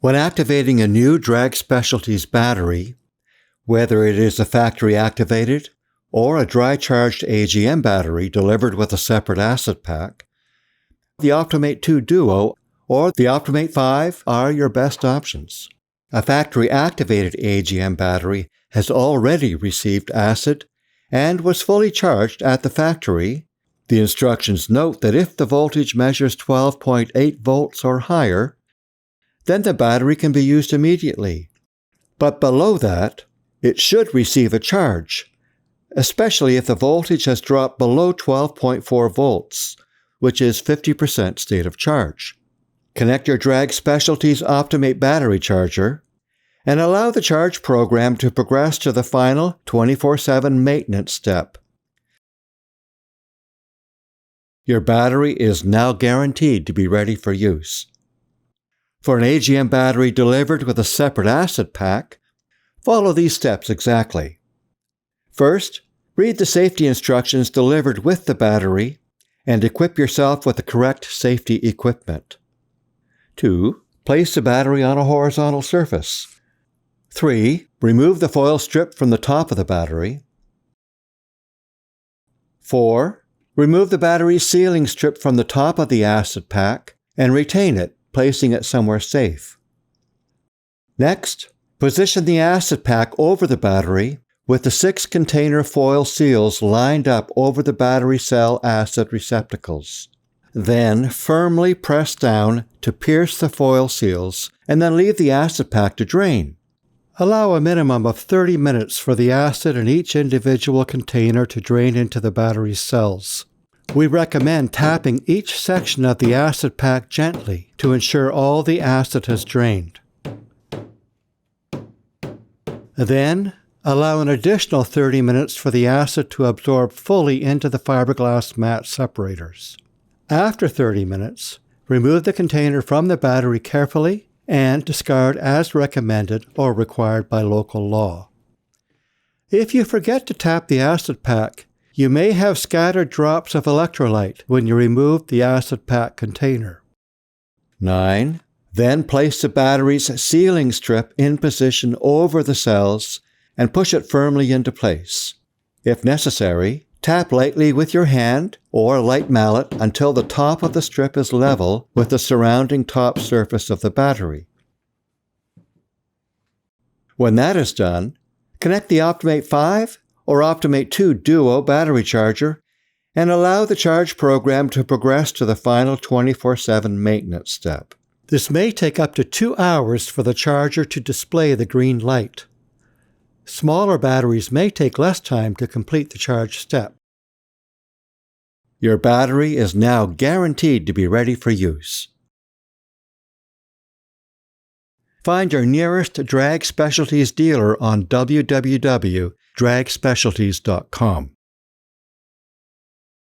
When activating a new Drag Specialties battery, whether it is a factory-activated or a dry-charged AGM battery delivered with a separate acid pack, the OptiMate 2 Duo or the OptiMate 5 are your best options. A factory-activated AGM battery has already received acid and was fully charged at the factory. The instructions note that if the voltage measures 12.8 volts or higher, then the battery can be used immediately. But below that, it should receive a charge, especially if the voltage has dropped below 12.4 volts, which is 50% state of charge. Connect your Drag Specialties OptiMate battery charger and allow the charge program to progress to the final 24/7 maintenance step. Your battery is now guaranteed to be ready for use. For an AGM battery delivered with a separate acid pack, follow these steps exactly. First, read the safety instructions delivered with the battery and equip yourself with the correct safety equipment. 2. Place the battery on a horizontal surface. 3. Remove the foil strip from the top of the battery. 4. Remove the battery sealing strip from the top of the acid pack and retain it, placing it somewhere safe. Next, position the acid pack over the battery with the 6 container foil seals lined up over the battery cell acid receptacles. Then firmly press down to pierce the foil seals and then leave the acid pack to drain. Allow a minimum of 30 minutes for the acid in each individual container to drain into the battery cells. We recommend tapping each section of the acid pack gently to ensure all the acid has drained. Then, allow an additional 30 minutes for the acid to absorb fully into the fiberglass mat separators. After 30 minutes, remove the container from the battery carefully and discard as recommended or required by local law. If you forget to tap the acid pack, you may have scattered drops of electrolyte when you remove the acid pack container. 9. Then place the battery's sealing strip in position over the cells and push it firmly into place. If necessary, tap lightly with your hand or light mallet until the top of the strip is level with the surrounding top surface of the battery. When that is done, connect the OptiMate 5 or OptiMate 2 Duo battery charger and allow the charge program to progress to the final 24/7 maintenance step. This may take up to 2 hours for the charger to display the green light. Smaller batteries may take less time to complete the charge step. Your battery is now guaranteed to be ready for use. Find your nearest Drag Specialties dealer on www.dragspecialties.com.